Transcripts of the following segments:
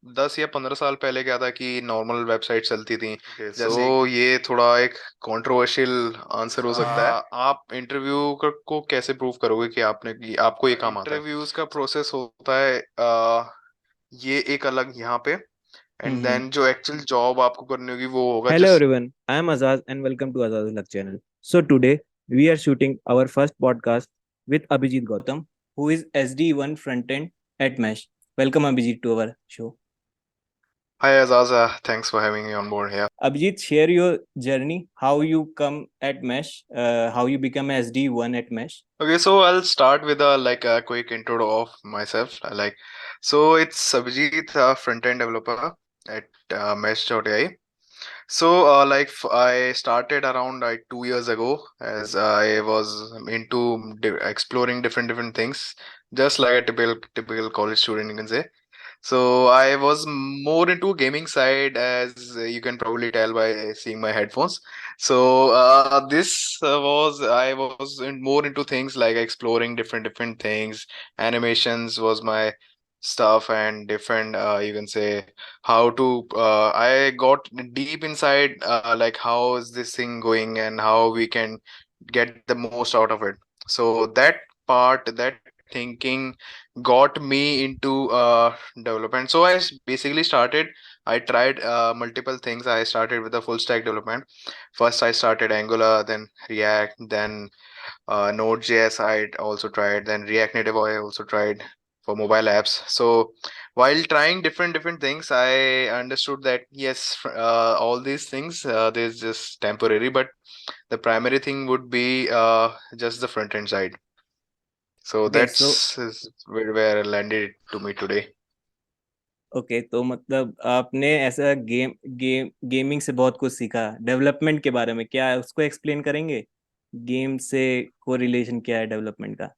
10 या 15 साल पहले क्या था कि नॉर्मल वेबसाइट चलती थी। ओके सो जैसे ये थोड़ा एक कंट्रोवर्शियल आंसर हो सकता है। आप इंटरव्यू को कैसे प्रूव करोगे कि आपने कि आपको ये काम आता है? इंटरव्यूज का प्रोसेस होता है ये एक अलग यहाँ पे, एंड Mm-hmm. देन जो एक्चुअल जॉब आपको करनी होगी वो होगा Hello just. everyone, I am Azaz and welcome to Azaz Luck channel. So today we are shooting our first podcast with Abhijit Gautam, who is SD1 frontend at Mesh. Welcome Abhijit to our show. Hi Azaz, thanks for having me on board here. Abhijit, share your journey, how you come at Mesh, how you become SD1 at Mesh. Okay, so I'll start with a quick intro of myself. So it's Abhijit, a front-end developer at Mesh.ai. So I started around like 2 years ago as I was into exploring different things, just like a typical college student, you can say. So I was more into gaming side, as you can probably tell by seeing my headphones. So this was I was more into things like exploring different things. Animations was my stuff, and different you can say how to. I got deep inside like how is this thing going and how we can get the most out of it. So that thinking got me into development. So basically started. I tried multiple things. I started with the full stack development. First, I started Angular, then React, then Node.js. I also tried. Then React Native. I also tried for mobile apps. So while trying different things, I understood that yes, all these things there's just temporary, but the primary thing would be just the front end side. So Okay, so that's is where I landed to me today. Okay तो मतलब आपने ऐसा gaming से बहुत कुछ सीखा। Development के बारे में क्या है उसको एक्सप्लेन करेंगे? गेम से को रिलेशन क्या है डेवलपमेंट का?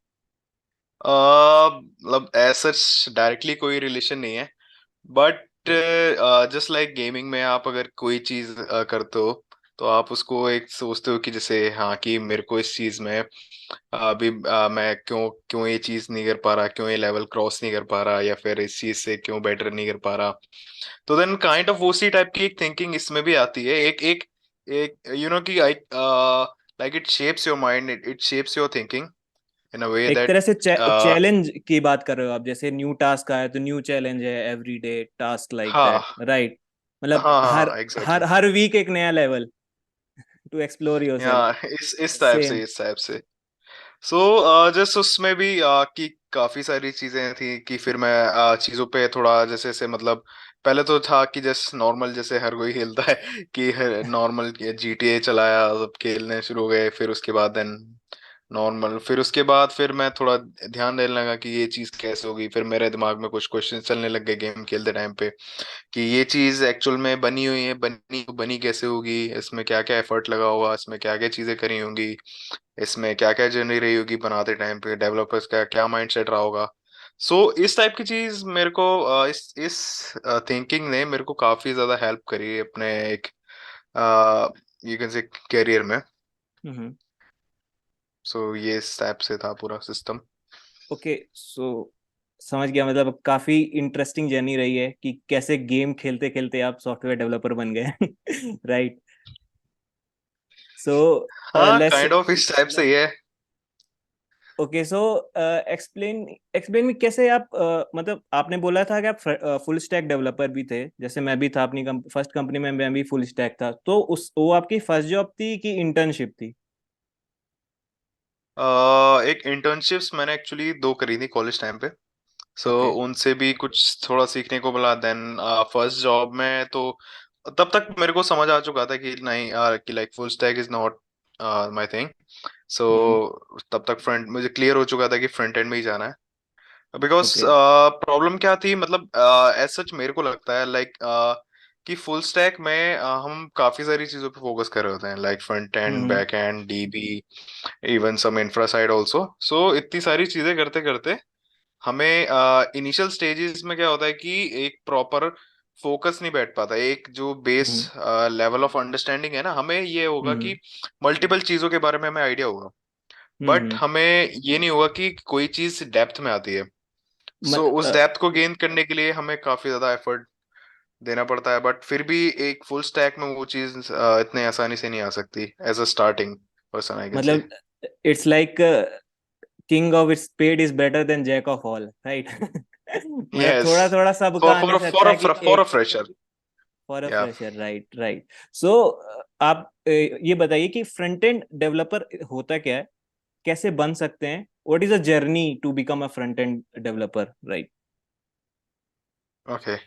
मतलब ऐसा डायरेक्टली कोई रिलेशन नहीं है, बट जस्ट लाइक गेमिंग में आप अगर कोई चीज करते हो तो आप उसको एक सोचते हो कि जैसे हाँ कि मेरे को इस चीज में अभी मैं क्यों क्यों ये चीज नहीं कर पा रहा, क्यों ये लेवल क्रॉस नहीं कर पा रहा, या फिर इस चीज से क्यों बेटर नहीं कर पा रहा। तो देन काइंड ऑफ उसी टाइप की एक थिंकिंग इसमें भी आती है। एक एक एक यू नो कि I like it shapes your mind, it shapes your thinking in a way एक दैट। तरह से चैलेंज की बात कर रहे हो आप, जैसे न्यू टास्क आया तो न्यू चैलेंज है, एवरीडे टास्क लाइक हाँ दैट, राइट? मतलब हाँ हर हाँ, एग्जैक्टली। हर वीक एक नया लेवल टू एक्सप्लोर योरसेल्फ। हाँ, इस टाइप से सेम। इस टाइप से। सो जस्ट उसमें भी कि काफी सारी चीजें थी कि फिर मैं चीजों पे थोड़ा जैसे से मतलब पहले तो था कि जस्ट नॉर्मल जैसे हर कोई खेलता है कि नॉर्मल GTA चलाया, सब खेलने शुरू हो गए। फिर उसके बाद देन नॉर्मल, फिर उसके बाद फिर मैं थोड़ा ध्यान देने लगा कि ये चीज कैसे होगी। फिर मेरे दिमाग में कुछ क्वेश्चन चलने लग गए गेम खेलते टाइम पे कि ये चीज एक्चुअल में बनी हुई है, बनी बनी कैसे होगी, इसमें क्या क्या एफर्ट लगा होगा, इसमें क्या क्या चीजें करी होंगी, इसमें क्या क्या जर्नी रही होगी बनाते टाइम पे, डेवलपर्स का क्या माइंडसेट रहा होगा। सो इस टाइप की चीज मेरे को इस थिंकिंग ने मेरे को काफी ज्यादा हेल्प करी अपने एक यू कैन से करियर में। सो ये इस टाइप से था पूरा सिस्टम। ओके सो समझ गया। मतलब काफी इंटरेस्टिंग जर्नी रही है कि कैसे गेम खेलते खेलते आप सॉफ्टवेयर डेवलपर बन गए। राइट। सो हाँ, लेट्स काइंड ऑफ इस टाइप से ही है। ओके सो एक्सप्लेन एक्सप्लेन में कैसे आप मतलब आपने बोला था कि आप फुल स्टैक डेवलपर भी थे, जैसे मैं भी था अपनी फर्स्ट कंपनी में, मैं भी फुल स्टैक था। तो उस वो आपकी फर्स्ट जॉब थी कि इंटर्नशिप थी? एक इंटर्नशिप्स मैंने एक्चुअली दो करी थी कॉलेज टाइम पे। So okay. उनसे भी कुछ थोड़ा सीखने को मिला। देन फर्स्ट जॉब में तो तब तक मेरे को समझ आ चुका था कि नहीं कि like full stack is not my thing. So hmm. तब तक फ्रंट मुझे क्लियर हो चुका था कि फ्रंट एंड में ही जाना है। Because okay. प्रॉब्लम क्या थी, मतलब एज सच मेरे को लगता है लाइक कि फुल स्टैक में हम काफी सारी चीजों पे फोकस कर रहे होते हैं, like front end, hmm. Back end, DB, even some infra side also. So इतनी सारी चीजें करते करते हमें इनिशियल स्टेजेस में क्या होता है कि एक प्रॉपर फोकस नहीं बैठ पाता। एक जो base hmm. Level of understanding है ना, हमें ये होगा हम्म। कि मल्टीपल चीजों के बारे में हमें आइडिया होगा, बट हम्म। हमें ये नहीं होगा कि कोई चीज डेप्थ में आती है। सो उस डेप्थ को गेन करने के लिए हमें काफी ज्यादा एफर्ट देना पड़ता है, बट फिर भी एक फुल स्टैक में वो चीज इतने आसानी से नहीं आ सकती as a starting person, I can say. मतलब it's like king of its spade is better than jack of all, right? मतलब यस, थोड़ा थोड़ा सबका फॉर आने फॉर से फॉर अच्छा है कि फॉर अ एक, फ्रेशर। फॉर अ या फ्रेशर, राइट राइट। सो आप ये बताइए कि फ्रंट एंड डेवलपर होता क्या है, कैसे बन सकते हैं, what is a journey to become a front end developer, right? Okay.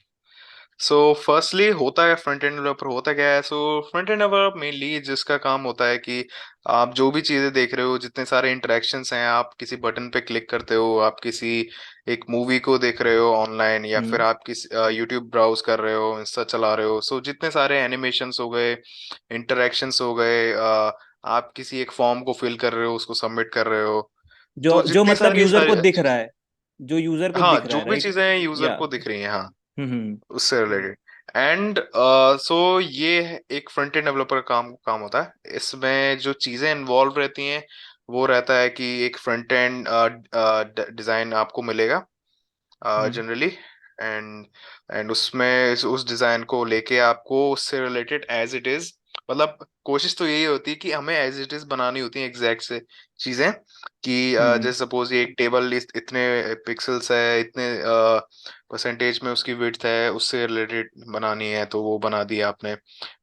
So firstly होता है फ्रंट एंड डेवलपर, होता क्या है? So front end developer mainly जिसका काम होता है कि आप जो भी चीजें देख रहे हो, जितने सारे इंटरेक्शंस हैं, आप किसी बटन पे क्लिक करते हो, आप किसी एक मूवी को देख रहे हो ऑनलाइन, या फिर हम्म। आप किस यूट्यूब ब्राउज कर रहे हो, इंस्टा चला रहे हो, सो जितने सारे एनिमेशंस हो गए, इंटरेक्शंस हो गए, आप किसी एक फॉर्म को फिल कर रहे हो, उसको सबमिट कर रहे हो, तो जो जो जितनी मतलब सारी यूजर सारी को दिख रहा है, जो यूजर को हाँ, दिख रहा जो है, भी राइट? चीजें यूजर या को दिख रही हैं, हाँ, हम्म। उससे रिलेटेड। एंड सो ये एक फ्रंट एंड डेवलपर का काम काम होता है। इसमें जो चीजें इन्वॉल्व रहती हैं वो रहता है कि एक फ्रंट एंड डिजाइन आपको मिलेगा हम्म। जनरली, एंड उसमें उस डिजाइन को लेके आपको उससे रिलेटेड एज इट इज, मतलब कोशिश तो यही होती है कि हमें एज इट इज बनानी होती है एग्जैक्ट से चीजें, कि हम्म। जैसे सपोज ये एक टेबल लिस्ट इतने पिक्सेल्स है, इतने परसेंटेज में उसकी विड्थ है, उससे रिलेटेड बनानी है, तो वो बना दिया आपने।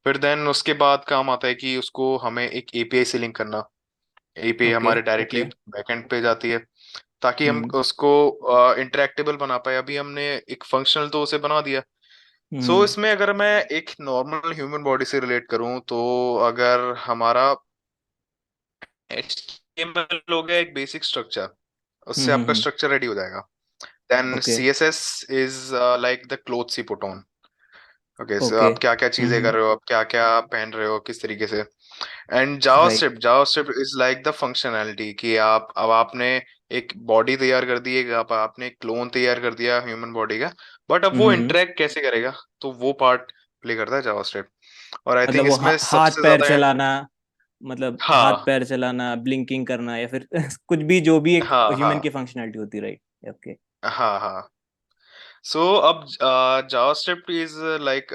फिर देन उसके बाद काम आता है कि उसको हमें एक एपीआई से लिंक करना। एपीआई ओके हमारे डायरेक्टली ओके। बैकएंड पे जाती है, ताकि हम हम्म उसको इंटरेक्टेबल बना पाए। अभी हमने एक फंक्शनल तो उसे बना दिया। सो हम्म इसमें अगर मैं एक नॉर्मल ह्यूमन बॉडी से रिलेट करूं, तो अगर हमारा HTML हो गया एक बेसिक स्ट्रक्चर, उससे आपका हम्म। स्ट्रक्चर रेडी हो जाएगा। Then okay CSS is like the clothes you put on. Okay, so okay. आप क्या क्या चीजें कर हम्म। रहे हो, आप क्या क्या पहन रहे हो, किस तरीके से। And right. JavaScript is like the functionality, कि आप अब आपने एक बॉडी तैयार कर दी है, आप आपने एक क्लोन तैयार कर दिया ह्यूमन बॉडी का, बट अब वो हम्म। इंटरेक्ट कैसे करेगा, तो वो पार्ट प्ले करता है जावास्क्रिप्ट। और आई मतलब थिंक वो इसमें हाथ सबसे पैर ज्यादा चलाना, मतलब हाथ हाँ पैर चलाना, ब्लिंकिंग करना, या फिर कुछ भी जो भी एक हाँ ह्यूमन हाँ की फंक्शनैलिटी होती है, राइट? ओके। हाँ हाँ। सो अब JavaScript is like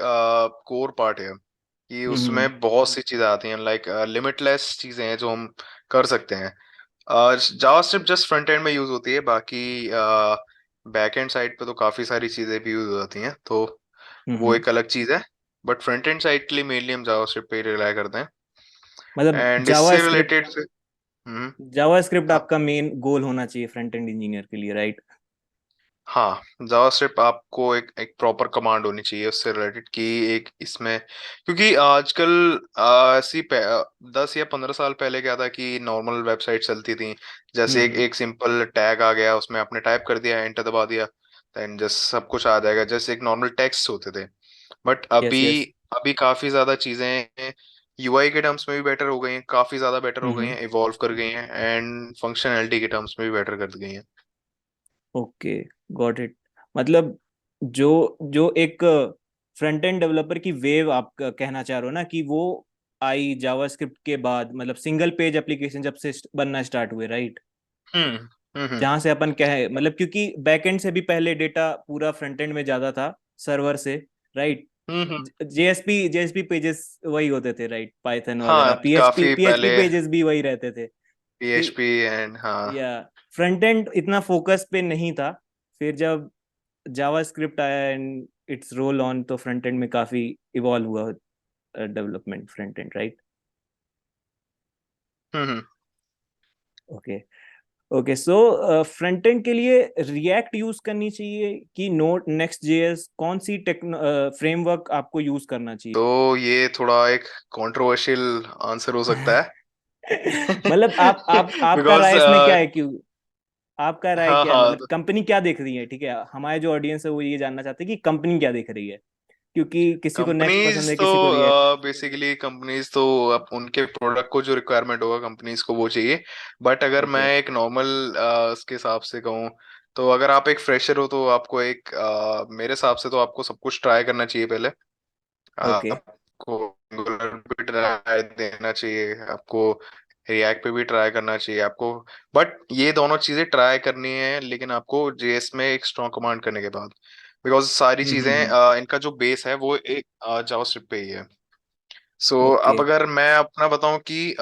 core part है, कि हम्म। उसमें बहुत सी चीजें आती हैं, लाइक लिमिटलेस चीजें हैं जो हम कर सकते हैं। जावास्क्रिप्ट जस्ट फ्रंट एंड में यूज होती है, बाकी बैक एंड साइड पे तो काफी सारी चीजें भी यूज होती हैं, तो वो हम्म। एक अलग चीज है। बट फ्रंट एंड साइड के लिए मेनली हम जावास्क्रिप्ट पे ही रिलाई करते हैं। मतलब एंड जावा इससे स्क्रिप्ट, रिलेटेड से हम्म जावा स्क्रिप्ट हाँ आपका मेन गोल होना चाहिए फ्रंट एंड इंजीनियर के लिए, राइट? हाँ, जावास्क्रिप्ट आपको एक एक प्रॉपर कमांड होनी चाहिए उससे रिलेटेड, कि एक इसमें, क्योंकि आजकल 10 या 15 साल पहले क्या था कि नॉर्मल वेबसाइट चलती थी, जैसे एक हम्म। एक सिंपल टैग आ गया, उसमें आपने टाइप कर दिया, एंटर दबा दिया, देन जस्ट सब कुछ आ जाएगा, जैसे एक नॉर्मल टेक्स्ट होते थे। बट यस अभी यस। अभी काफी ज्यादा चीजें यूआई के टर्म्स में भी बेटर हो गई हैं, काफी ज्यादा बेटर हो गई हम्म। हैं, इवॉल्व कर गई हैं, एंड फंक्शनैलिटी के टर्म्स में भी बेटर कर गई हैं। Okay, got it. मतलब जो जो एक फ्रंट एंड डेवलपर की वेव आप कहना चाह रहे हो ना, कि वो आई जावास्क्रिप्ट के बाद, मतलब सिंगल पेज एप्लीकेशन जब से बनना स्टार्ट हुए, राइट? हम्म हम्म जहां से अपन कहे, मतलब क्योंकि बैकएंड से भी पहले डेटा पूरा फ्रंट एंड में ज्यादा था, सर्वर से, राइट? हम्म। जेएसपी जेएसपी पेजेस वही होते थे, राइट? पाइथन हाँ, वगैरह, पीएचपी काफी पीएचपी पहले पेजेस भी वही रहते थे कि, PHP एंड हाँ। या फ्रंट एंड इतना फोकस पे नहीं था। फिर जब जावास्क्रिप्ट आया एंड इट्स रोल ऑन, तो फ्रंट एंड में काफी इवॉल्व हुआ development front end, right? Hmm. Okay okay. So front and के लिए रिएक्ट यूज करनी चाहिए कि नोड नेक्स्ट जेएस, कौन सी फ्रेमवर्क आपको यूज करना चाहिए? तो ये थोड़ा एक कंट्रोवर्शियल आंसर हो सकता है। मतलब आप आपका बिकॉज राय इसमें क्या है, क्यों? आपका राय हाँ क्या है, हाँ, मतलब कंपनी क्या देख रही है? ठीक है, हमारे जो ऑडियंस है वो ये जानना चाहते हैं कि कंपनी क्या देख रही है, क्योंकि किसी को नेक्स्ट पसंद कंपनीज है, तो किसी को रिएक्ट। बेसिकली कंपनीज तो अब उनके प्रोडक्ट को जो रिक्वायरमेंट होगा कंपनीज को वो चाहिए। बट अगर मैं ओके एक नॉर्मल उसके हिसाब से कहूँ, तो अगर आप एक फ्रेशर हो, तो आपको एक मेरे हिसाब से तो आपको सब कुछ ट्राई करना चाहिए पहले। ओके। आपको Angular भी ट्राई देना चाहिए आपको, रिएक्ट पे भी ट्राई करना चाहिए आपको। बट ये दोनों चीजें ट्राई करनी है, लेकिन आपको जेएस में एक स्ट्रॉन्ग कमांड करने के बाद, बिकॉज सारी चीजें इनका जो बेस है वो एक जावास्क्रिप्ट पे ही है। So okay. अब अगर मैं अपना बताऊं कि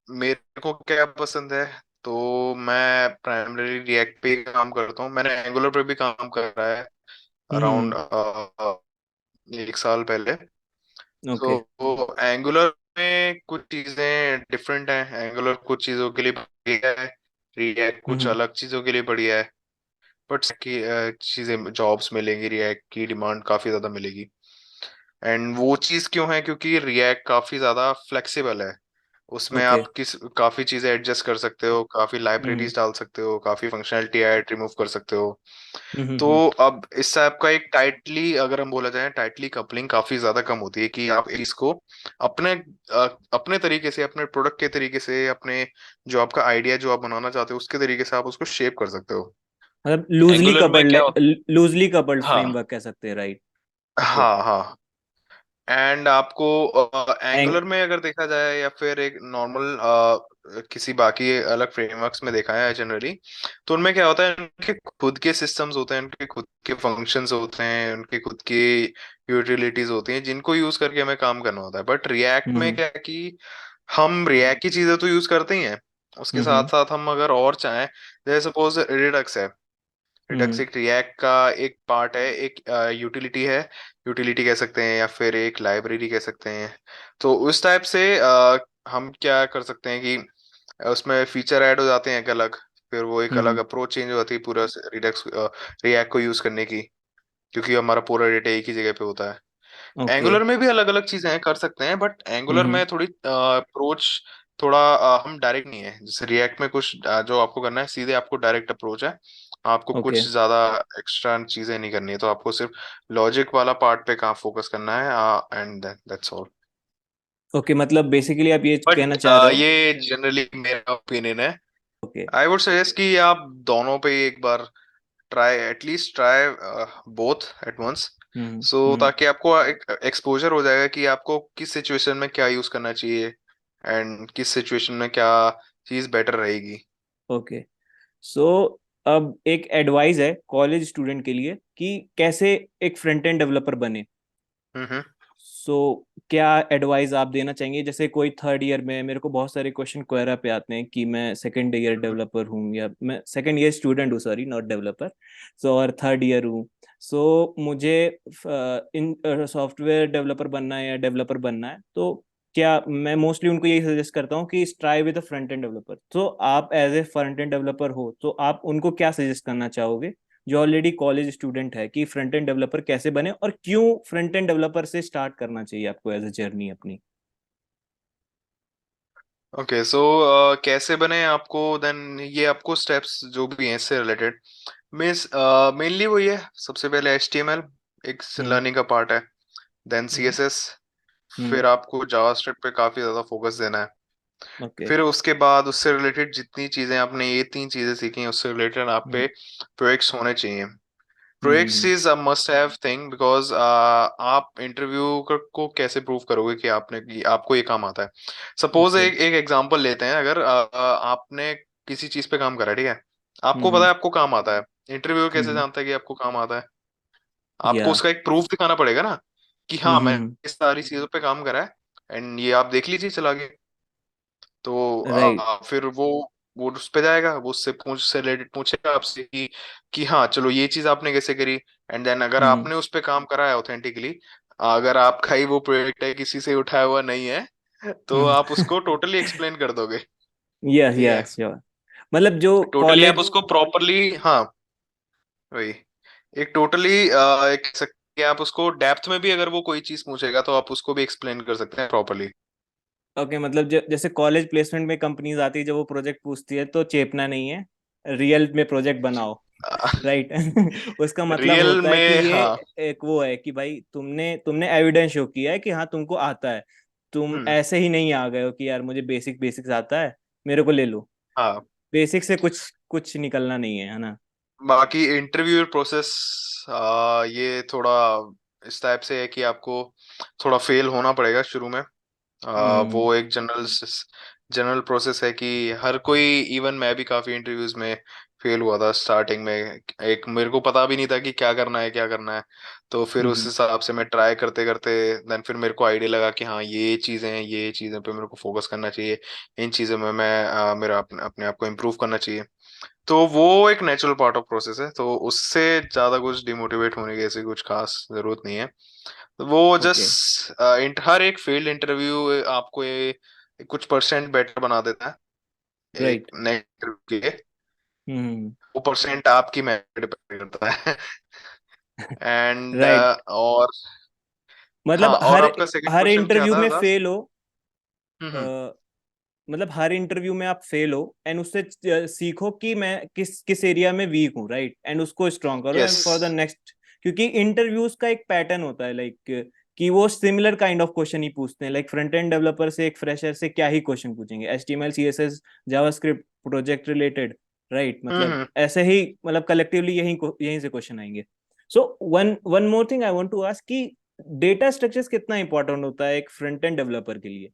मेरे को क्या पसंद है, तो मैं प्राइमरी रिएक्ट पे ही काम करता हूँ। मैंने एंगुलर पे भी काम कर रहा है हम्म। अराउंड 1 साल पहले। ओके। तो एंगुलर में कुछ चीजें डिफरेंट हैं, एंगुलर कुछ चीजों के लिए बढ़िया है, रिएक्ट कुछ हम्म। अलग चीजों के लिए बढ़िया है। बट की चीजें जॉब्स मिलेंगी, रिएक्ट की डिमांड काफी ज्यादा मिलेगी। एंड वो चीज क्यों है, क्योंकि रिएक्ट काफी ज्यादा फ्लेक्सिबल है। उसमें ओके। आप किस काफी चीजें एडजस्ट कर सकते हो, काफी हम्म। लाइब्रेरीज डाल सकते हो, काफी फंक्शनैलिटी ऐड रिमूव कर सकते हो। तो हम्म। अब इस ऐप का एक टाइटली अगर हम बोला जाए, टाइटली कपलिंग काफी ज्यादा कम होती है कि आप इसको अपने अपने तरीके से, अपने प्रोडक्ट के तरीके से, अपने जो आपका आइडिया जो आप बनाना चाहते हो उसके तरीके से आप उसको शेप कर सकते हो। मतलब एंगुलर में क्या होता लूजली कपल्ड हाँ फ्रेमवर्क कह सकते हैं, राइट? ओके। हाँ हाँ। एंड आपको एंग एंगुलर में अगर देखा जाए या फिर एक नॉर्मल किसी बाकी अलग फ्रेमवर्क्स में देखा है जनरली, तो उनमें क्या होता है, उनके खुद के सिस्टम्स होते हैं, उनके खुद के फंक्शंस होते हैं, उनके खुद की यूटिलिटीज होती हैं जिनको यूज करके हमें काम करना होता है। बट रिएक्ट में हम्म। क्या है कि हम रिएक्ट की चीजें तो यूज करते ही हैं, उसके साथ हम्म। साथ हम अगर और चाहें, जैसे सपोज रिडक्स है। रिडक्स हम्म। एक रिएक्ट का एक पार्ट है, एक यूटिलिटी है, यूटिलिटी कह सकते हैं या फिर एक लाइब्रेरी कह सकते हैं। तो उस टाइप से हम क्या कर सकते हैं कि उसमें फीचर ऐड हो जाते हैं एक अलग, फिर वो एक अलग हम्म। अप्रोच चेंज हो जाती है पूरा रिडक्स रिएक्ट को यूज करने की, क्योंकि हमारा पूरा डेटा एक ही जगह पे होता है। ओके। एंगुलर में भी अलग अलग चीजें कर सकते हैं, बट एंगुलर हम्म। में थोड़ी अप्रोच थोड़ा हम डायरेक्ट नहीं है, जैसे रिएक्ट में कुछ जो आपको करना है सीधे आपको डायरेक्ट अप्रोच है। आपको ओके। कुछ ज्यादा एक्स्ट्रा चीजें नहीं करनी है, तो आपको सिर्फ लॉजिक वाला पार्ट पे काम फोकस करना है, एंड दैट्स ऑल। ओके, मतलब बेसिकली आप ये कहना बट चाह रहे हो? ये जनरली मेरा ओपिनियन है। ओके। आई वुड सजेस्ट कि आप दोनों पे एक बार try, at least try both at once. Hmm. So hmm. ताकि आपको एक एक्सपोजर हो जाएगा कि आपको किस सिचुएशन में क्या यूज करना चाहिए, एंड किस सिचुएशन में क्या चीज बेटर रहेगी। ओके। सो अब एक एडवाइस है कॉलेज स्टूडेंट के लिए कि कैसे एक फ्रंट एंड डेवलपर बने। हम्म सो क्या एडवाइस आप देना चाहेंगे? जैसे कोई थर्ड ईयर में, मेरे को बहुत सारे क्वेश्चन क्वेरा पे आते हैं कि मैं सेकंड ईयर डेवलपर हूँ, या मैं सेकंड ईयर स्टूडेंट हूँ, सॉरी नॉट डेवलपर। सो और थर्ड ईयर हूँ। सो मुझे इन सॉफ्टवेयर डेवलपर बनना है या डेवलपर बनना है, तो क्या मैं मोस्टली उनको यही सजेस्ट करता हूँ कि try with a front end developer. तो आप as a front end developer हो, तो आप उनको क्या सजेस्ट करना चाहोगे जो ऑलरेडी कॉलेज स्टूडेंट है, कि फ्रंट एंड डेवलपर कैसे बने और क्यों फ्रंट एंड डेवलपर से स्टार्ट करना चाहिए आपको एज अ जर्नी अपनी? ओके। सो कैसे बने आपको, देन ये आपको स्टेप्स जो भी हैं इससे रिलेटेड, मीन्स मेनली वो ये सबसे पहले HTML एक हम्म। लर्निंग का पार्ट है, देन हम्म। CSS, हम्म। फिर आपको जावास्क्रिप्ट पे काफी ज्यादा फोकस देना है। ओके। फिर उसके बाद उससे रिलेटेड जितनी चीजें आपने ये 3 चीजें सीखी हैं उससे रिलेटेड आप पे हम्म। प्रोजेक्ट्स होने चाहिए। Projects hmm. Is a must have thing, because आप इंटरव्यू को कैसे प्रूव करोगे कि आपने कि आपको ये काम आता है। Suppose okay. एक एक एग्जांपल लेते हैं, अगर आपने किसी चीज पे काम करा, ठीक है, आपको पता हम्म। है आपको काम आता है, इंटरव्यू कैसे हम्म। जानता है कि आपको काम आता है? या। आपको उसका एक प्रूफ दिखाना पड़ेगा ना, कि हाँ मैं इस सारी चीजों पे काम करा है, एंड ये आप देख लीजिए चला के। तो राइट। फिर वो उस पे जाएगा, वो उससे पूछ से रिलेटेड पूछेगा आपसे कि हाँ चलो ये चीज आपने कैसे करी। एंड देन अगर हम्म। आपने उस पे काम करा है ऑथेंटिकली, अगर आपका ही वो प्रोजेक्ट है किसी से उठाया हुआ नहीं है, तो हम्म। आप उसको टोटली एक्सप्लेन कर दोगे। यस ठीक है, यस श्योर। मतलब जो टोटली आप कॉलेज। उसको प्रॉपरली, हाँ वही, एक टोटली एक कह सकते हैं कि आप उसको डेप्थ में भी अगर वो कोई चीज पूछेगा तो आप उसको भी एक्सप्लेन कर सकते हैं प्रॉपरली। ओके, मतलब जैसे कॉलेज प्लेसमेंट में कंपनीज आती है, जब वो प्रोजेक्ट पूछती है तो चेपना नहीं है, रियल में प्रोजेक्ट बनाओ। राइट। उसका मतलब रियल होता है कि में ये हाँ। एक वो है कि भाई तुमने तुमने एविडेंस शो किया है कि हाँ तुमको आता है। तुम हम्म ऐसे ही नहीं आ गए हो कि यार मुझे बेसिक्स आता है, मेरे को ले लो। हाँ। बेसिक से कुछ कुछ निकलना नहीं है, है ना? बाकी इंटरव्यू प्रोसेस ये थोड़ा इस टाइप से है कि आपको थोड़ा फेल होना पड़ेगा शुरू में। हम्म। वो एक जनरल जनरल प्रोसेस है कि हर कोई, इवन मैं भी काफी इंटरव्यूज में फेल हुआ था स्टार्टिंग में। एक मेरे को पता भी नहीं था कि क्या करना है क्या करना है। तो फिर उस हम्म। हिसाब से मैं ट्राई करते करते देन फिर मेरे को आइडिया लगा कि हाँ ये चीजें हैं, ये चीजें पे मेरे को फोकस करना चाहिए। इन चीजों में मैं मेरा अपने आप को इम्प्रूव करना चाहिए। तो वो एक नेचुरल पार्ट ऑफ प्रोसेस है, तो उससे ज्यादा कुछ डिमोटिवेट होने की ऐसी कुछ खास जरूरत नहीं है। तो वो ओके। जस्ट हर एक फील्ड इंटरव्यू आपको ये कुछ परसेंट बेटर बना देता है एक राइट। नेक्स्ट इंटरव्यू के लिए। हम्म। वो परसेंट आपकी मेरिट पे करता है। And right. और हाँ, मतलब और हर आपका सेकंड हर क्वेश्चन क्या इंटरव्यू था में दास? फेल हो, हम्म। मतलब हर इंटरव्यू में आप फेल हो एंड उससे सीखो कि मैं किस किस एरिया में वीक हूँ, राइट, एंड उसको स्ट्रॉन्ग करो yes. And for the next. क्योंकि इंटरव्यूज का एक पैटर्न होता है, लाइक कि वो सिमिलर काइंड ऑफ क्वेश्चन ही पूछते हैं, लाइक फ्रंट एंड डेवलपर से एक फ्रेशर से क्या ही क्वेश्चन पूछेंगे, HTML CSS JavaScript project related, right, मतलब हम्म। ऐसे ही, मतलब कलेक्टिवली यही यहीं से क्वेश्चन आएंगे। So one one more thing I want to ask कि डेटा स्ट्रक्चर्स कितना इंपॉर्टेंट होता है एक फ्रंट एंड डेवलपर के लिए?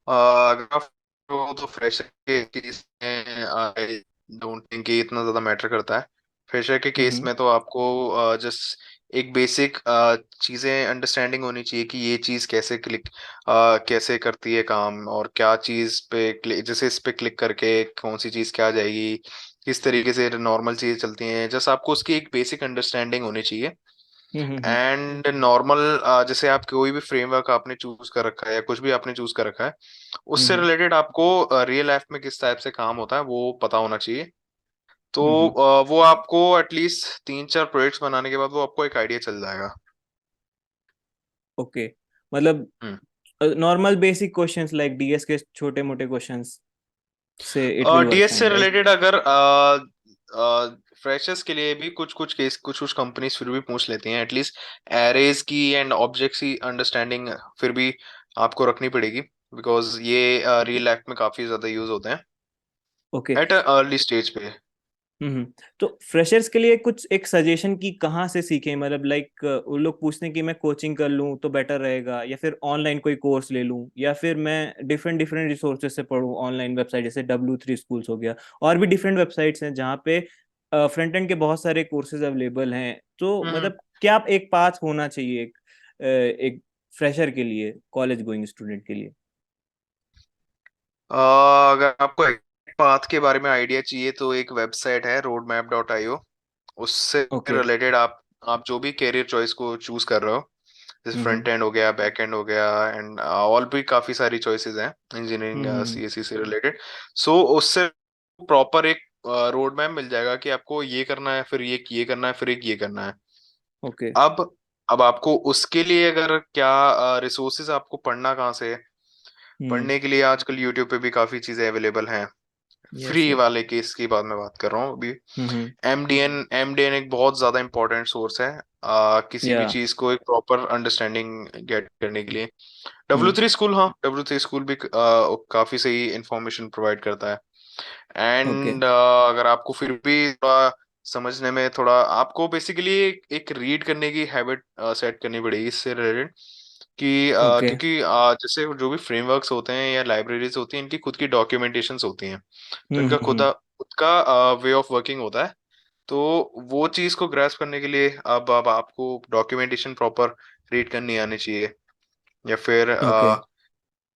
अगर आप तो फ्रेशर के केस में आई डोंट थिंक ये इतना ज्यादा मैटर करता है। फ्रेशर के केस हम्म। में तो आपको जस्ट एक बेसिक चीजें अंडरस्टैंडिंग होनी चाहिए कि ये चीज कैसे क्लिक कैसे करती है काम, और क्या चीज पे जैसे इस पे क्लिक करके कौन सी चीज क्या आ जाएगी, किस तरीके से नॉर्मल चीजें चलती हैं, जस्ट आपको उसकी एक बेसिक अंडरस्टैंडिंग होनी चाहिए। हम्म। एंड नॉर्मल जैसे आप कोई भी फ्रेमवर्क आपने चूज कर रखा है या कुछ भी आपने चूज कर रखा है, उससे हम्म। रिलेटेड आपको रियल लाइफ में किस टाइप से काम होता है वो पता होना चाहिए। तो हम्म। वो आपको एटलीस्ट 3-4 प्रोजेक्ट्स बनाने के बाद वो आपको एक आइडिया चल जाएगा। ओके, मतलब hmm. Normal basic questions like DS के छोटे मोटे क्वेश्चंस से इट विल वर्क डीएस से फाइन, राइट? रिलेटेड अगर फ्रेशर्स के लिए भी कुछ कुछ केस कुछ कुछ कंपनीज फिर भी पूछ लेती हैं एटलीस्ट एरेज की एंड ऑब्जेक्ट्स की अंडरस्टैंडिंग फिर भी आपको रखनी पड़ेगी, बिकॉज ये ओके। रियल लाइफ में काफी ज्यादा यूज होते हैं okay. At a early stage पे। हम्म। तो फ्रेशर्स के लिए कुछ एक सजेशन की कहाँ से सीखें, मतलब लाइक वो लोग पूछते हैं कि मैं कोचिंग कर लूँ तो बेटर रहेगा, या फिर ऑनलाइन कोई कोर्स ले लूँ, या फिर मैं डिफरेंट डिफरेंट रिसोर्सेज से पढूं, ऑनलाइन वेबसाइट जैसे W3 स्कूल्स हो गया, और भी डिफरेंट वेबसाइट्स हैं जहाँ पे फ्रंट एंड के बहुत सारे कोर्सेज अवेलेबल हैं। तो हम्म। मतलब क्या एक पाथ होना चाहिए एक फ्रेशर के लिए, कॉलेज गोइंग स्टूडेंट के लिए? अगर आपको एक पाथ के बारे में आइडिया चाहिए तो एक वेबसाइट है roadmap.io। उससे ओके। रिलेटेड आप जो भी कैरियर चॉइस को चूज कर रहे हो, जैसे हम्म। फ्रंट एंड हो गया, बैक एंड हो गया, एंड और भी काफी सारी चॉइसेस हैं इंजीनियरिंग हम्म। सीएससी से रिलेटेड। सो उससे प्रॉपर एक रोड मैप मिल जाएगा कि आपको ये करना है, फिर ये करना है, फिर एक ये करना है। ओके। अब अब आपको उसके लिए अगर क्या रिसोर्सेज आपको पढ़ना कहाँ से है? हम्म। पढ़ने के लिए आजकल यूट्यूब पे भी काफी चीजें अवेलेबल हैं। यस। फ्री वाले केस की बात मैं बात कर रहा हूँ अभी। हम्म। एमडीएन एक बहुत ज्यादा इंपॉर्टेंट सोर्स है किसी भी या। चीज को एक प्रॉपर अंडरस्टैंडिंग गेट करने के लिए। डब्ल्यू हम्म। थ्री स्कूल, हाँ डब्ल्यू थ्री स्कूल भी काफी सही इंफॉर्मेशन प्रोवाइड करता है। ओके। एंड अगर आपको फिर भी थोड़ा समझने में थोड़ा आपको बेसिकली एक रीड करने की हैबिट सेट करनी पड़ेगी इससे रिलेटेड कि ओके। क्योंकि जैसे जो भी फ्रेमवर्क्स होते हैं या लाइब्रेरीज होती हैं, इनकी खुद की डॉक्यूमेंटेशंस होती हैं। तो इनका खुद का वे ऑफ वर्किंग होता है। तो वो चीज को ग्रास्प करने के लिए अब आपको डॉक्यूमेंटेशन प्रॉपर रीड करनी आनी चाहिए, या फिर ओके।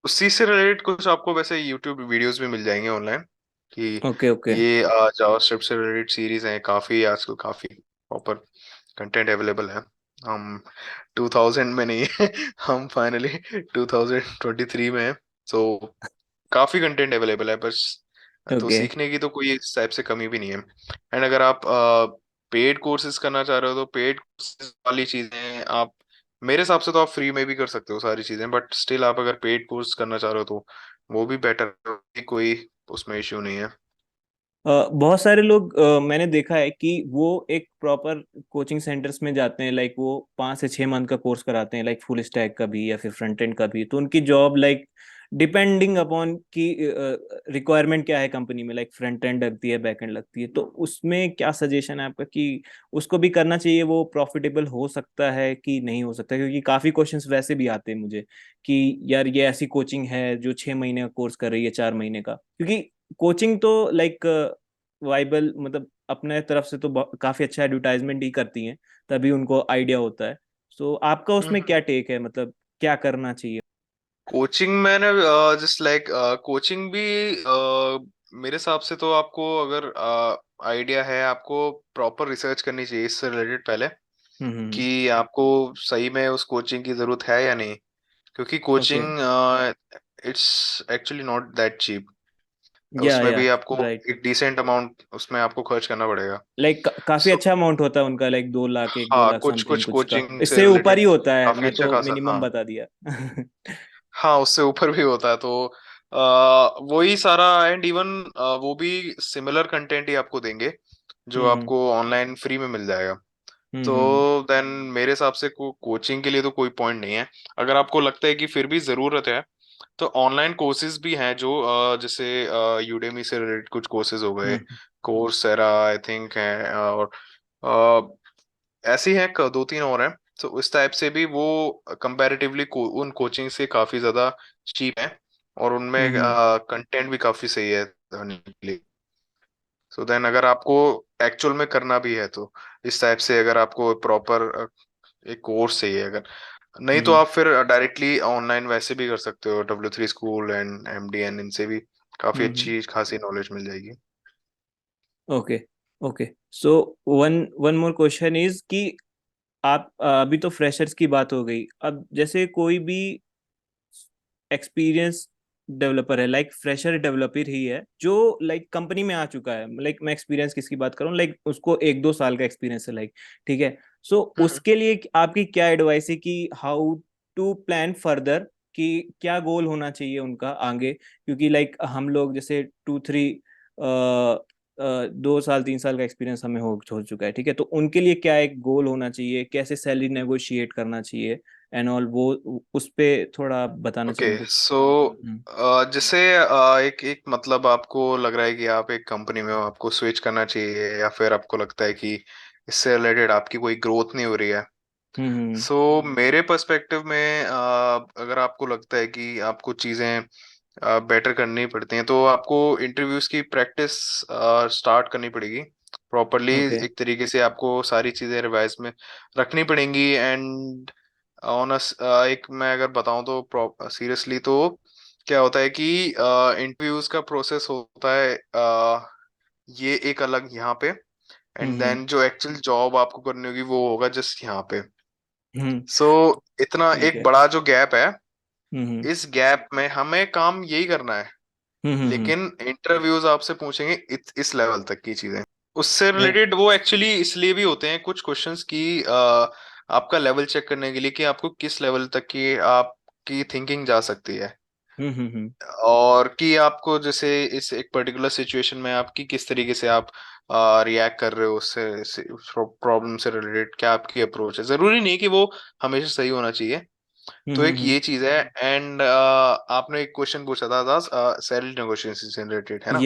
उसी से रिलेटेड कुछ आपको वैसे यूट्यूब वीडियोस भी मिल जाएंगे ऑनलाइन कि ओके। ओके। ये जावास्क्रिप्ट से रिलेटेड सीरीज हैं काफी, आजकल काफी प्रॉपर कंटेंट अवेलेबल है। हम 2000 में नहीं हम फाइनली 2023 में हैं। सो काफी कंटेंट अवेलेबल है बस। तो ओके। सीखने की तो कोई इस टाइप से कमी भी नहीं है। एंड अगर आप पेड कोर्सेज करना चाह रहे हो तो पेड कोर्सेज वाली चीजें आप, मेरे हिसाब से तो आप फ्री में भी कर सकते हो सारी चीजें, बट स्टिल आप अगर पेड कोर्स करना चाह रहे हो तो वो भी बेटर है, कोई उसमें इश्यू नहीं है। बहुत सारे लोग मैंने देखा है कि वो एक प्रॉपर कोचिंग सेंटर्स में जाते हैं, लाइक वो 5 से 6 मंथ का कोर्स कराते हैं, लाइक फुल स्टैक का भी या फिर फ्रंट एंड का भी, तो उनकी जॉब लाइक डिपेंडिंग अपॉन कि रिक्वायरमेंट क्या है कंपनी में, लाइक फ्रंट एंड लगती है, बैक एंड लगती है, तो उसमें क्या सजेशन है आपका कि उसको भी करना चाहिए, वो प्रॉफिटेबल हो सकता है कि नहीं हो सकता? क्योंकि काफी क्वेश्चंस वैसे भी आते हैं मुझे कि यार ये ऐसी कोचिंग है जो 6 महीने का कोर्स कर रही है, 4 महीने का, क्योंकि कोचिंग तो लाइक वाइबल, मतलब अपने तरफ से तो काफी अच्छा एडवर्टाइजमेंट ही करती हैं, तभी उनको आइडिया होता है। सो आपका उसमें क्या टेक है, मतलब क्या करना चाहिए? कोचिंग मैंने जस्ट लाइक कोचिंग भी मेरे हिसाब से तो आपको अगर आइडिया है, आपको प्रॉपर रिसर्च करनी चाहिए इससे रिलेटेड पहले, हम्म। कि आपको सही में उस कोचिंग की जरूरत है या नहीं। क्योंकि okay. Coaching it's actually not that cheap. उसमें या भी आपको राइट। एक डिसेंट अमाउंट उसमें आपको खर्च करना पड़ेगा। लाइक काफी सो अच्छा अमाउंट होता है उनका, लाइक 2 लाख, एक दो हाँ, लाख कुछ समथिंग कुछ कुछ का, कोचिंग से इससे ऊपर ही रिलेटेड होता है, काफी मैं अच्छा तो खासा, मिनिमम हाँ। बता दिया। हाँ, उससे ऊपर भी होता है, तो वही सारा एंड इवन वो भी सिमिलर कंटेंट ही आपको देंगे जो हम्म आपको ऑनलाइन फ्री में मिल जाएगा। हम्म हम्म तो देन मेरे हिसाब से कोचिंग के लिए तो कोई पॉइंट नहीं है। अगर आपको लगता है कि फिर भी जरूरत है, तो ऑनलाइन कोर्सेज भी हैं जो जैसे यूडेमी से रिलेटेड कुछ कोर्सेज हो गए, हम्म कोर्सेरा आई थिंक है, और ऐसी हैं दो तीन और हैं। तो उस टाइप से भी वो कंपैरेटिवली उन कोचिंग से काफी ज्यादा चीप है, और उनमें हम्म कंटेंट भी काफी सही है पढ़ने के लिए। सो देन अगर आपको एक्चुअल में करना भी है, तो इस टाइप से अगर आपको प्रॉपर एक कोर्स चाहिए, अगर नहीं तो हम्म आप फिर डायरेक्टली ऑनलाइन वैसे भी कर सकते हो, W3 स्कूल एंड MDN, इनसे भी काफी हम्म। अच्छी खासी नॉलेज मिल जाएगी। Okay okay. So one one more question is कि आप अभी तो फ्रेशर्स की बात हो गई, अब जैसे कोई भी एक्सपीरियंस डेवलपर है, लाइक फ्रेशर डेवलपर ही है, जो लाइक कंपनी में आ चुका है, लाइक मैं एक्सपीरियंस किसकी बात करूँ, लाइक उसको 1-2 साल का एक्सपीरियंस है, लाइक ठीक है। सो हम्म। उसके लिए आपकी क्या एडवाइस है कि हाउ टू प्लान फर्दर, कि क्या गोल होना चाहिए उनका आगे? क्योंकि लाइक हम लोग जैसे 2-3 2 साल 3 साल का एक्सपीरियंस हमें हो चुका है, ठीक है, तो उनके लिए क्या एक गोल होना चाहिए, कैसे सैलरी नेगोशिएट करना चाहिए एंड ऑल, वो उस पे थोड़ा बताना ओके, चाहिए उनको। सो हम्म जैसे एक एक मतलब आपको लग रहा है कि आप एक कंपनी में हो, आपको स्विच करना चाहिए, या फिर आपको लगता है कि इससे रिलेटेड आपकी कोई ग्रोथ नहीं हो रही है। हम्म सो मेरे पर्सपेक्टिव में अगर आपको लगता है कि आपको चीज़ें बेटर करनी पड़ती हैं, तो आपको इंटरव्यूज की प्रैक्टिस स्टार्ट करनी पड़ेगी प्रॉपरली। ओके। एक तरीके से आपको सारी चीज़ें रिवाइज में रखनी पड़ेंगी। एंड ऑन एक मैं अगर बताऊं तो सीरियसली, तो क्या होता है कि इंटरव्यूज का प्रोसेस होता है ये एक अलग यहाँ पे, एंड हम्म। देन जो एक्चुअल जॉब आपको करनी होगी वो होगा जस्ट यहाँ पे। हम्म। सो इतना ठीक एक है। बड़ा जो गैप है, हम्म इस गैप में हमें काम यही करना है। हम्म। लेकिन इंटरव्यूज आपसे पूछेंगे इस लेवल तक की चीजें। उससे लाइक। रिलेटेड वो एक्चुअली इसलिए भी होते हैं कुछ क्वेश्चंस की, आपका लेवल चेक करने के लिए कि आपको किस लेवल तक की आपकी थिंकिंग जा सकती है, हम्म। और कि आपको जैसे इस एक पर्टिकुलर सिचुएशन में आपकी किस तरीके से आप रिएक्ट कर रहे हो, उससे प्रॉब्लम से रिलेटेड क्या आपकी अप्रोच है। जरूरी नहीं कि वो हमेशा सही होना चाहिए। तो एक हम्म। ये चीज है। एंड आपने एक क्वेश्चन पूछा था सैलरी नेगोशिएशन से रिलेटेड, है ना?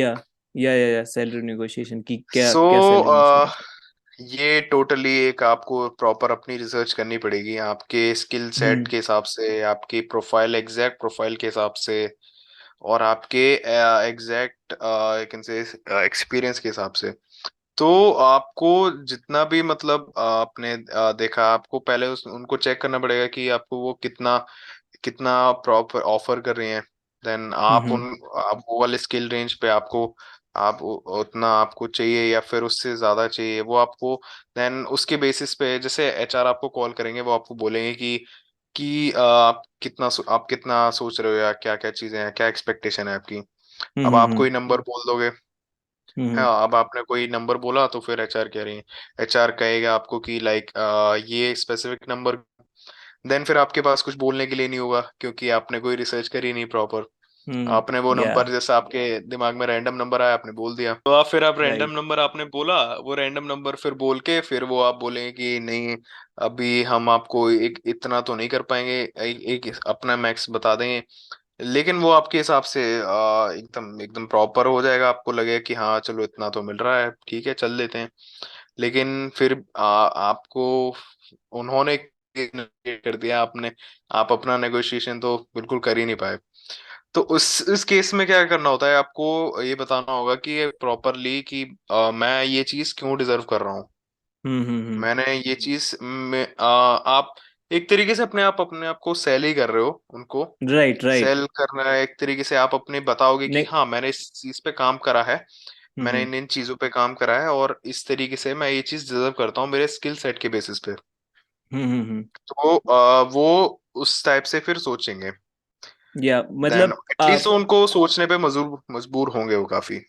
या या सैलरी नेगोशिएशन की क्या सो क्या सैलरी मेंशन कर सकते ये टोटली एक आपको प्रॉपर अपनी रिसर्च करनी पड़ेगी, आपके स्किल हैं? सेट के हिसाब से, आपकी प्रोफाइल एग्जैक्ट प्रोफाइल के हिसाब से, और आपके एग्जैक्ट से एक्सपीरियंस के हिसाब से। तो आपको जितना भी मतलब आपने देखा, आपको पहले उनको चेक करना पड़ेगा कि आपको वो कितना कितना प्रॉपर ऑफर कर रही हैं। देन हम्म आप वो वाले स्किल रेंज पे आपको उतना आपको चाहिए या फिर उससे ज्यादा चाहिए, वो आपको देन उसके बेसिस पे जैसे HR आपको कॉल करेंगे, वो आपको बोलेंगे कि आप कितना सोच रहे हो, या क्या क्या चीजें हैं, क्या एक्सपेक्टेशन है आपकी। अब आप हम्म कोई नंबर बोल दोगे। हम्म हाँ, अब आपने कोई नंबर बोला तो फिर HR कह रही है, HR कहेगा आपको कि लाइक ये स्पेसिफिक नंबर। देन फिर आपके पास कुछ बोलने के लिए नहीं होगा, क्योंकि आपने कोई रिसर्च करी नहीं प्रॉपर। आपने वो या नंबर जैसा आपके दिमाग में रैंडम नंबर आया, आपने बोल दिया, तो आप रैंडम राइट। नंबर आपने बोला, वो रैंडम नंबर फिर बोल के फिर वो आप बोलेंगे कि नहीं, अभी हम आपको एक इतना तो नहीं कर पाएंगे, एक अपना मैक्स बता देंगे। लेकिन वो आपके हिसाब से एकदम एकदम प्रॉपर हो जाएगा, आपको लगेगा कि हाँ चलो इतना तो मिल रहा है, ठीक है चल लेते हैं। लेकिन फिर आपको उन्होंने negotiate कर दिया, आपने आप अपना नेगोशिएशन तो बिल्कुल कर ही नहीं पाए। तो उस केस में क्या करना होता है, आपको ये बताना होगा कि प्रॉपरली कि मैं ये चीज क्यों डिजर्व कर रहा हूँ। हम्म। मैंने ये चीज में आप एक तरीके से अपने आप को सेल ही कर रहे हो उनको। Right right. सेल करना है एक तरीके से, आप अपने बताओगे कि नहीं। हाँ मैंने इस चीज पे काम करा है, मैंने हम्म इन इन चीजों पे काम करा है और इस तरीके से मैं ये चीज डिजर्व करता हूँ मेरे स्किल सेट के बेसिस पे। हम्म। तो वो उस टाइप से फिर सोचेंगे। या देन मतलब एटलीस्ट उनको सोचने पे मजबूर मजबूर होंगे वो काफी।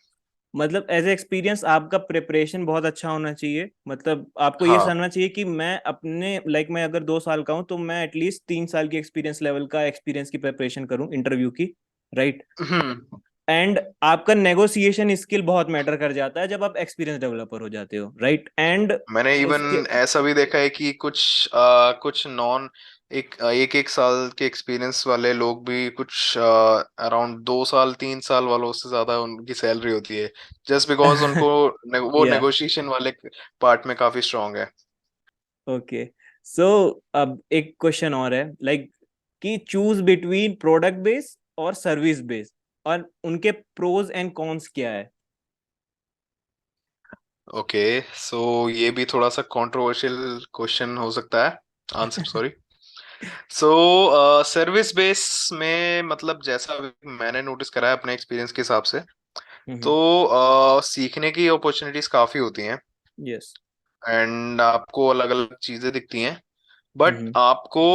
मतलब एज ए एक्सपीरियंस आपका प्रिपरेशन बहुत अच्छा होना चाहिए। मतलब आपको ये हाँ। समझना चाहिए कि मैं अपने मैं अगर 2 साल का हूँ तो मैं एटलीस्ट 3 साल की एक्सपीरियंस लेवल का एक्सपीरियंस की प्रिपरेशन करूँ इंटरव्यू की। राइट। हम्म। एंड आपका नेगोशिएशन स्किल बहुत मैटर कर जाता है जब आप एक्सपीरियंस डेवलपर हो जाते हो। राइट। एंड मैंने उसके इवन ऐसा भी देखा है कि कुछ नॉन एक एक एक साल के एक्सपीरियंस वाले लोग भी कुछ अराउंड 2 साल 3 साल वालों से ज्यादा उनकी सैलरी होती है, जस्ट बिकॉज उनको वो या नेगोशिएशन वाले पार्ट में काफी स्ट्रांग है। ओके। सो अब एक क्वेश्चन और है कि चूज बिटवीन प्रोडक्ट बेस और सर्विस बेस, और उनके प्रोज एंड कॉन्स क्या है? ओके, सो ये भी थोड़ा सा कंट्रोवर्शियल क्वेश्चन हो सकता है, answer sorry. So service base में मतलब जैसा मैंने नोटिस करा है अपने एक्सपीरियंस के हिसाब से, तो हम्म। सीखने की अपॉर्चुनिटीज काफी होती हैं यस। एंड आपको अलग अलग चीजें दिखती हैं। बट हम्म आपको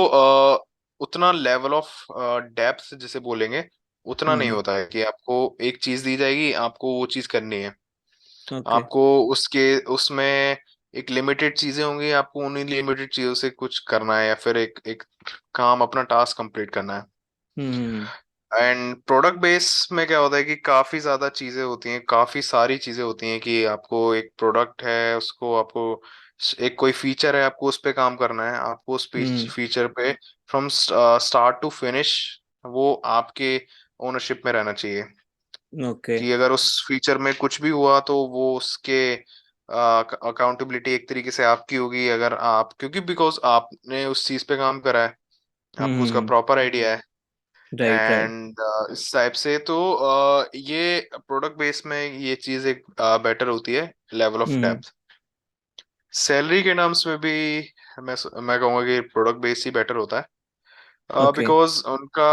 उतना लेवल ऑफ डेप्थ जिसे बोलेंगे उतना नहीं हम्म। होता है कि आपको एक चीज दी जाएगी, आपको वो चीज करनी है। ओके। आपको उसके उसमें एक लिमिटेड चीजें होंगी, आपको उन्हीं लिमिटेड चीजों से कुछ करना है या फिर एक एक काम अपना टास्क कंप्लीट करना है। हम्म एंड प्रोडक्ट बेस में क्या होता है कि काफी ज्यादा चीजें होती हैं, काफी सारी चीजें होती हैं कि आपको एक प्रोडक्ट है उसको आपको एक कोई फीचर है आपको उस पे काम करना है, आपको उस हम्म। फीचर पे फ्रॉम स्टार्ट टू फिनिश वो आपके ओनरशिप में रहना चाहिए। ओके। कि अगर उस फीचर में कुछ भी हुआ तो वो उसके अकाउंटेबिलिटी एक तरीके से आपकी होगी, अगर आप क्योंकि बिकॉज आपने उस चीज पे काम करा है, आपको उसका हम्म। प्रॉपर आइडिया है। Right right. एंड इस टाइप से तो ये प्रोडक्ट बेस में ये चीज एक बेटर होती है, level of hmm. Depth. Salary के टर्म्स में भी मैं कहूँगा कि प्रोडक्ट बेस ही बेटर होता है, ओके। बिकॉज उनका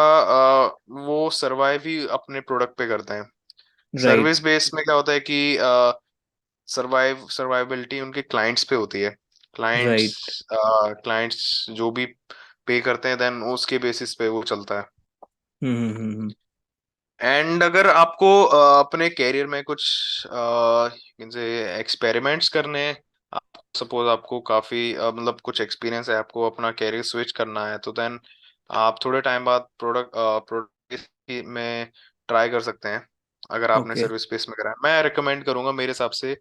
वो सरवाइव ही अपने प्रोडक्ट पे करते हैं। राइट सर्विस बेस में क्या होता है कि सर्वाइवबिलिटी उनके क्लाइंट्स पे होती है। राइट। क्लाइंट्स क्लाइंट्स जो भी पे करते हैं देन उसके बेसिस पे वो चलता है। हम्म। एंड अगर आपको अपने कैरियर में कुछ इनसे एक्सपेरिमेंट्स करने हैं, आप सपोज आपको काफी मतलब कुछ एक्सपीरियंस है, आपको अपना कैरियर स्विच करना है, तो देन आप थोड़े टाइम बाद प्रोडक्ट में ट्राई कर सकते हैं। अगर आपने ओके। सर्विस बेस में करा है, मैं रिकमेंड करूंगा, मेरे हिसाब से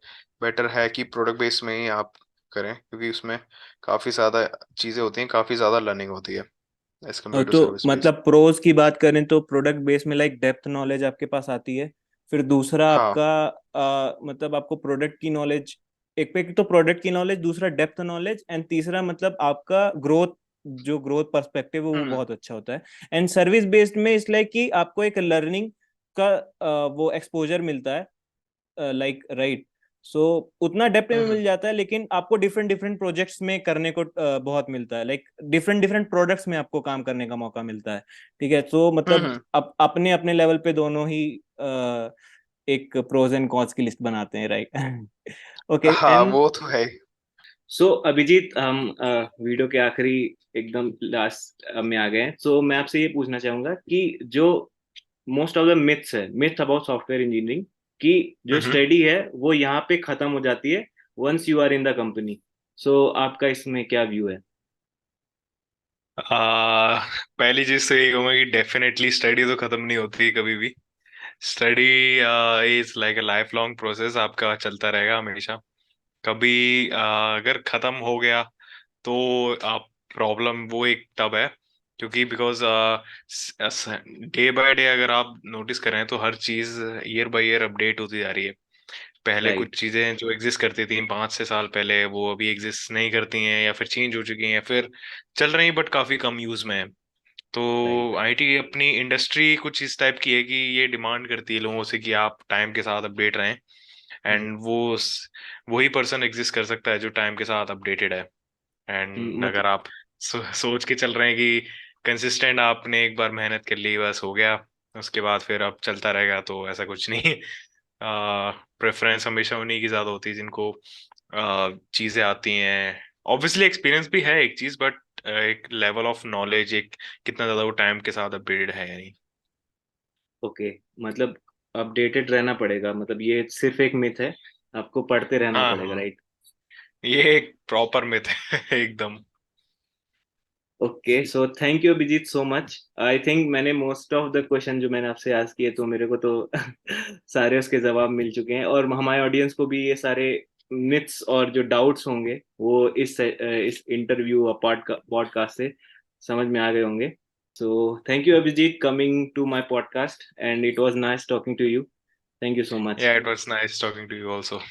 बेटर है कि प्रोडक्ट बेस में ही आप करें, क्योंकि उसमें काफी ज्यादा चीजें होती हैं, काफी ज्यादा लर्निंग होती है एज कम्पेयर टू तो सर्विस बेस। मतलब प्रोज की बात करें तो प्रोडक्ट बेस में डेप्थ नॉलेज आपके पास आती है। फिर दूसरा हाँ। आपका मतलब आपको प्रोडक्ट की नॉलेज, एक पे तो प्रोडक्ट की नॉलेज, दूसरा डेप्थ नॉलेज, एंड तीसरा मतलब आपका ग्रोथ, जो ग्रोथ पर्सपेक्टिव है वो हम्म बहुत अच्छा होता है। एंड सर्विस बेस्ड में इसलिए कि आपको एक लर्निंग का वो एक्सपोजर मिलता है। राइट। सो उतना डेप्थ में हम्म मिल जाता है, लेकिन आपको डिफरेंट डिफरेंट प्रोजेक्ट्स में करने को बहुत मिलता है। डिफरेंट डिफरेंट प्रोडक्ट्स में आपको काम करने का मौका मिलता है। ठीक है। सो मतलब हम्म। अपने अपने लेवल पे दोनों ही एक प्रोज एंड कॉन्स की लिस्ट बनाते हैं। राइट। ओके। हाँ एंड वो तो है ही। सो अभिजीत, हम वीडियो के आखिरी एकदम लास्ट में आ गए हैं। सो मैं आपसे ये पूछना चाहूंगा कि जो मोस्ट ऑफ द मिथ्स है, मिथ अबाउट सॉफ्टवेयर इंजीनियरिंग, की जो हम्म। स्टडी है वो यहाँ पे खत्म हो जाती है once you are in the company. So आपका इसमें क्या व्यू है? पहली चीज तो यही कहूंगा कि डेफिनेटली स्टडी तो खत्म नहीं होती कभी भी। Study is like a life long process, आपका चलता रहेगा हमेशा। कभी अगर खत्म हो गया तो आप प्रॉब्लम वो एक तब है क्योंकि बिकॉज डे बाय डे अगर आप नोटिस करें तो हर चीज ईयर बाय ईयर अपडेट होती जा रही है। पहले राइट। कुछ चीजें जो एग्जिस्ट करती थी 5 6 साल पहले वो अभी एग्जिस्ट नहीं करती हैं या फिर चेंज हो चुकी हैं या फिर चल रही बट काफी कम यूज में है। तो राइट। आईटी अपनी इंडस्ट्री कुछ इस टाइप की है कि ये डिमांड करती है लोगों से कि आप टाइम के साथ अपडेट रहें। एंड वही पर्सन एग्जिस्ट कर सकता है जो टाइम के साथ अपडेटेड है। एंड मतलब अगर आप सोच के चल रहे हैं कि कंसिस्टेंट आपने एक बार मेहनत कर ली बस हो गया, उसके बाद फिर अब चलता रहेगा, तो ऐसा कुछ नहीं। प्रेफरेंस हमेशा उन्हीं की ज्यादा होती है जिनको चीजें आती हैं। ऑब्वियसली एक्सपीरियंस भी है एक चीज, बट एक लेवल ऑफ नॉलेज, एक कितना ज्यादा वो टाइम के साथ अपडेटेड है या नहीं। ओके, मतलब अपडेटेड रहना पड़ेगा, मतलब ये सिर्फ एक मिथ है, आपको पढ़ते रहना हाँ पड़ेगा, हाँ, राइट? ये एक प्रॉपर मिथ है एकदम। Okay, so thank you Abhijit so much. I think मैंने मोस्ट ऑफ द क्वेश्चन जो मैंने आपसे आज किए, तो मेरे को तो सारे उसके जवाब मिल चुके हैं, और हमारे ऑडियंस को भी ये सारे मिथ्स और जो डाउट्स होंगे वो इस इंटरव्यू और पॉडकास्ट से समझ में आ गए होंगे। So thank you Abhijeet coming to my podcast, and it was nice talking to you. Thank you so much. Yeah it was nice talking to you also.